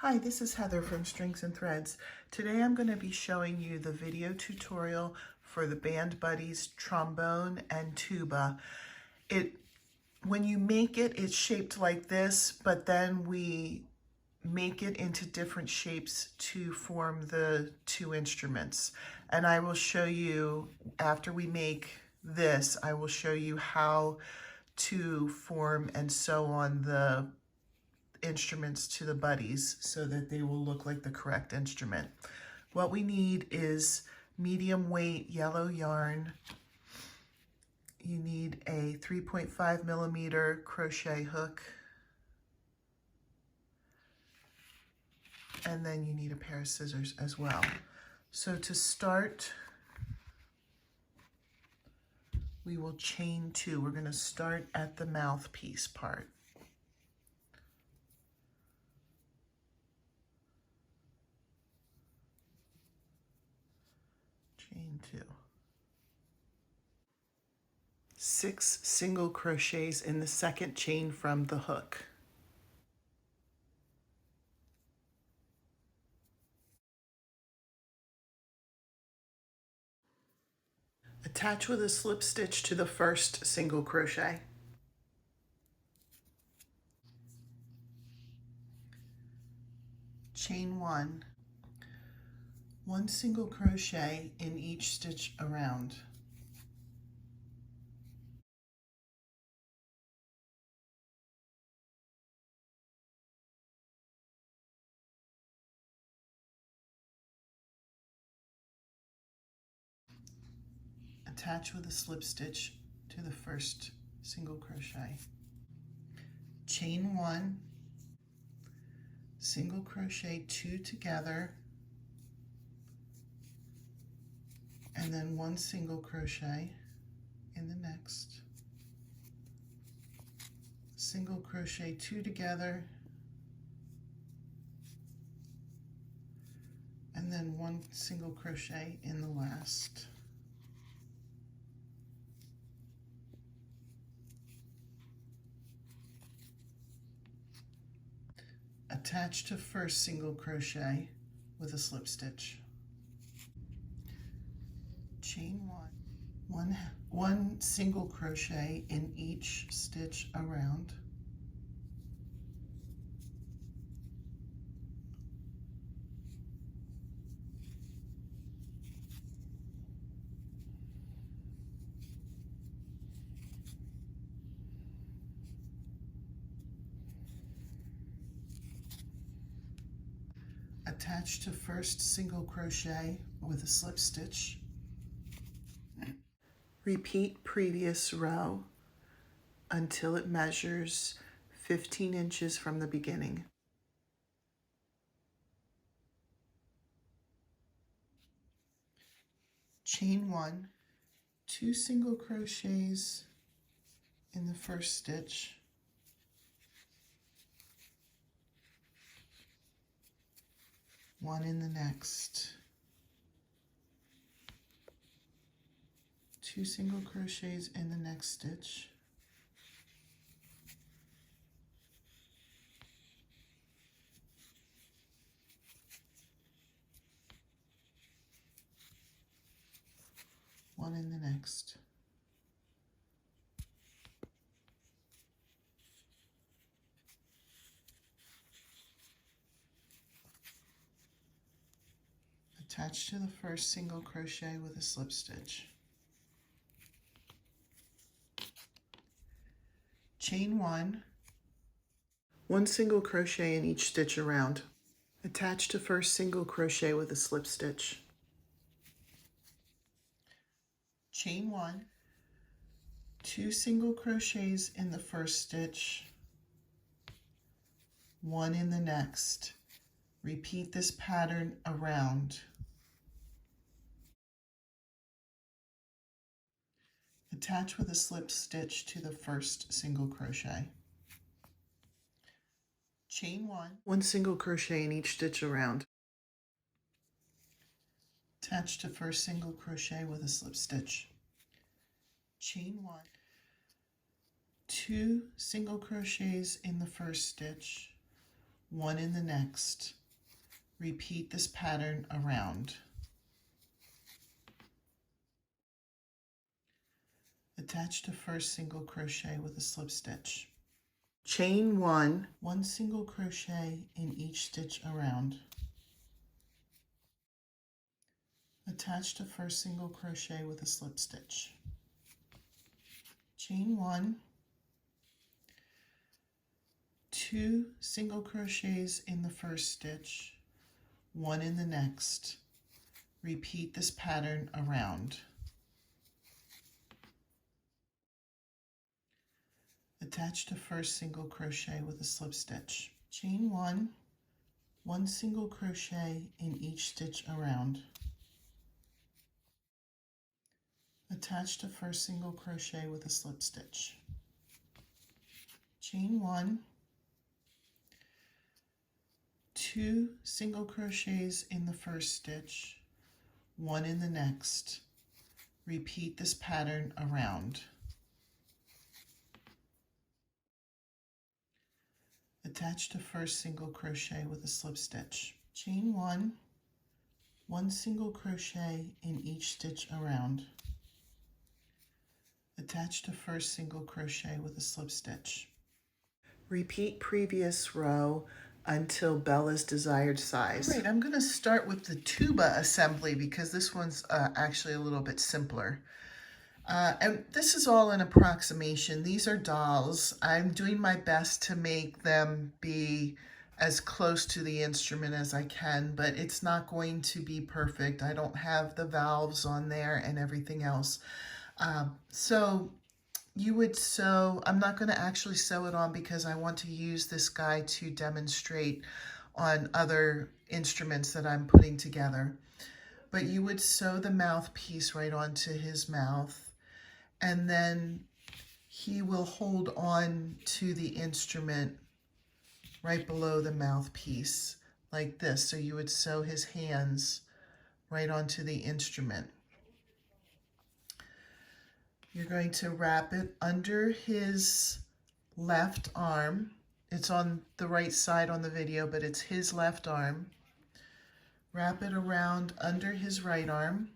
Hi, this is Heather from Strings and Threads. Today I'm going to be showing you the video tutorial for the Band Buddies trombone and tuba. When you make it, it's shaped like this, but then we make it into different shapes to form the two instruments. And I will show you, after we make this, I will show you how to form and sew on the instruments to the buddies so that they will look like the correct instrument. What we need is medium weight yellow yarn. You need a 3.5 millimeter crochet hook, and then you need a pair of scissors as well. So to start, we will chain two. We're going to start at the mouthpiece part. Chain two. 6 single crochets in the second chain from the hook. Attach with a slip stitch to the first single crochet. Chain one. 1 single crochet in each stitch around. Attach with a slip stitch to the first single crochet. Chain one, single crochet 2 together, and then 1 single crochet in the next. Single crochet 2 together, and then 1 single crochet in the last. Attach to first single crochet with a slip stitch. Chain one single crochet in each stitch around. Attach to first single crochet with a slip stitch. Repeat previous row until it measures 15 inches from the beginning. Chain one, 2 single crochets in the first stitch, one in the next, 2 single crochets in the next stitch, one in the next. Attach to the first single crochet with a slip stitch. Chain one single crochet in each stitch around. Attach to first single crochet with a slip stitch. Chain one, 2 single crochets in the first stitch, 1 in the next. Repeat this pattern around. Attach with a slip stitch to the first single crochet. Chain one single crochet in each stitch around. Attach to first single crochet with a slip stitch. Chain one, 2 single crochets in the first stitch, one in the next. Repeat this pattern around. Attach to first single crochet with a slip stitch. Chain one single crochet in each stitch around. Attach to first single crochet with a slip stitch. Chain one, 2 single crochets in the first stitch, 1 in the next. Repeat this pattern around. Attach to first single crochet with a slip stitch. Chain one single crochet in each stitch around. Attach to first single crochet with a slip stitch. Chain one, 2 single crochets in the first stitch, 1 in the next. Repeat this pattern around. Attach to first single crochet with a slip stitch. Chain one single crochet in each stitch around. Attach to first single crochet with a slip stitch. Repeat previous row until Bella's desired size. All right, I'm going to start with the tuba assembly because this one's actually a little bit simpler. And this is all an approximation. These are dolls. I'm doing my best to make them be as close to the instrument as I can, but it's not going to be perfect. I don't have the valves on there and everything else. So you would sew, I'm not going to actually sew it on because I want to use this guide to demonstrate on other instruments that I'm putting together. But you would sew the mouthpiece right onto his mouth, and then he will hold on to the instrument right below the mouthpiece like this. So you would sew his hands right onto the instrument. You're going to wrap it under his left arm. It's on the right side on the video, but it's his left arm. Wrap it around under his right arm.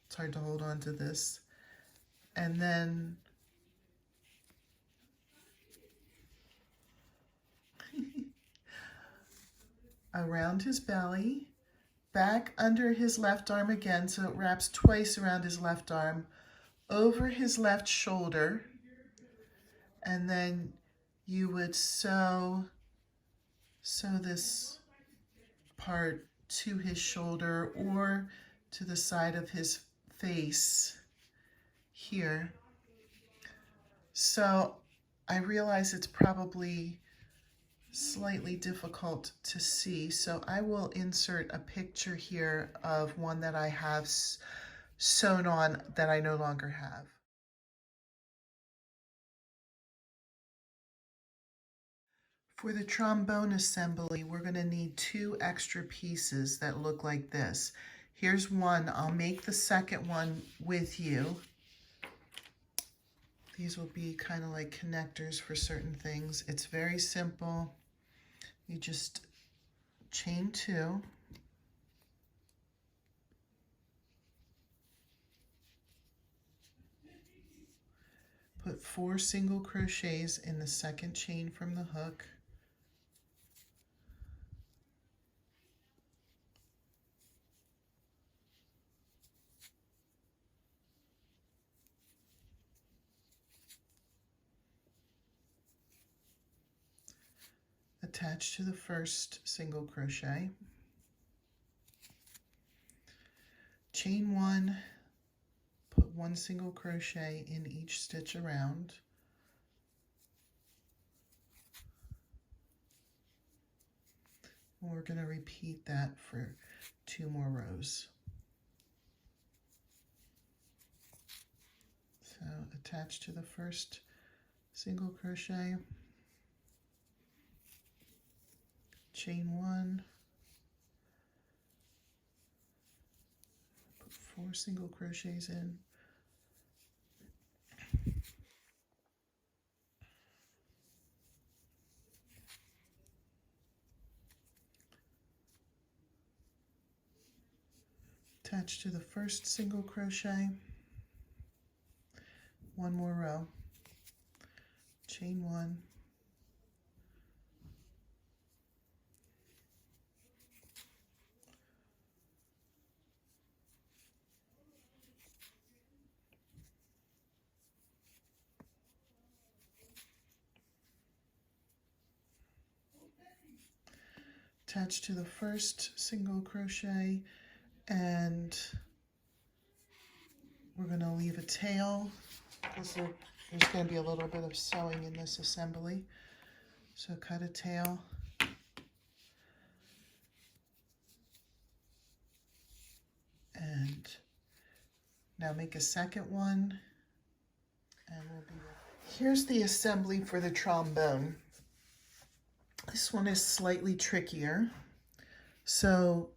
It's hard to hold on to this. And then around his belly, back under his left arm again, so it wraps twice around his left arm, over his left shoulder, and then you would sew this part to his shoulder or to the side of his face here. So I realize it's probably slightly difficult to see, so I will insert a picture here of one that I have sewn on that I no longer have. For the trombone assembly, we're going to need 2 extra pieces that look like this. Here's one. I'll make the second one with you. These will be kind of like connectors for certain things. It's very simple. You just chain 2. Put 4 single crochets in the second chain from the hook. Attach to the first single crochet. Chain 1, put 1 single crochet in each stitch around. And we're going to repeat that for 2 more rows. So attach to the first single crochet, chain 1, put 4 single crochets in, Attach to the first single crochet, one more row, chain one, attach to the first single crochet, and we're going to leave a tail because there's going to be a little bit of sewing in this assembly. So cut a tail. And now make a second one. And we'll be ready. Here's the assembly for the trombone. This one is slightly trickier. So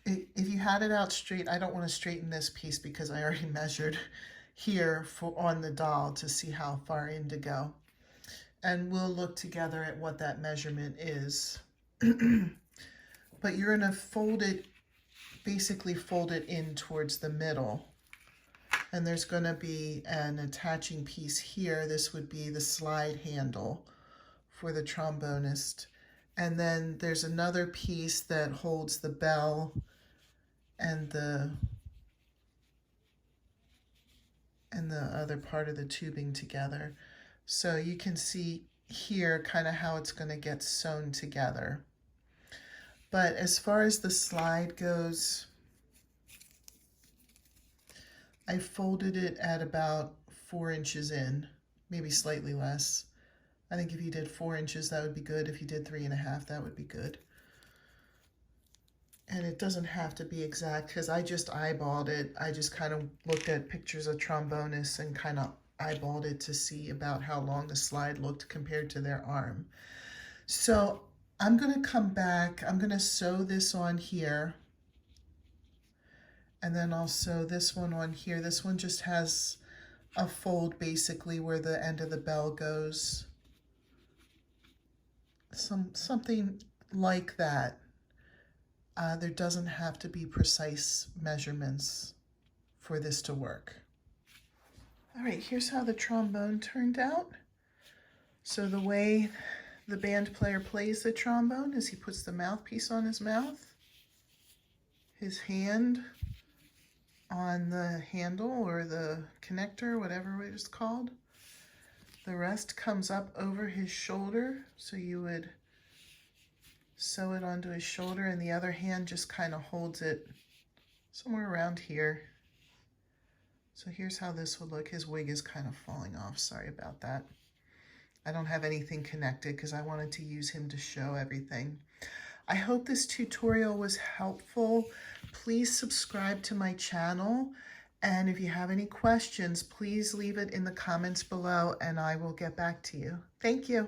if you had it out straight, I don't want to straighten this piece because I already measured here on the doll to see how far in to go. And we'll look together at what that measurement is. But you're going to fold it, basically fold it in towards the middle. And there's going to be an attaching piece here. This would be the slide handle for the trombonist. And then there's another piece that holds the bell and the other part of the tubing together. So you can see here kind of how it's going to get sewn together. But as far as the slide goes, I folded it at about 4 inches in, maybe slightly less. I think if you did 4 inches, that would be good. If you did 3.5, that would be good. And it doesn't have to be exact because I just eyeballed it. I just kind of looked at pictures of trombonists and kind of eyeballed it to see about how long the slide looked compared to their arm. So I'm going to come back. I'm going to sew this on here. And then I'll sew this one on here. This one just has a fold basically where the end of the bell goes. Something like that. There doesn't have to be precise measurements for this to work. All right, here's how the trombone turned out. So the way the band player plays the trombone is he puts the mouthpiece on his mouth, his hand on the handle or the connector, whatever it is called. The rest comes up over his shoulder, so you would sew it onto his shoulder, and the other hand just kind of holds it somewhere around here. So here's how this would look. His wig is kind of falling off. Sorry about that. I don't have anything connected because I wanted to use him to show everything. I hope this tutorial was helpful. Please subscribe to my channel. And if you have any questions, please leave it in the comments below and I will get back to you. Thank you.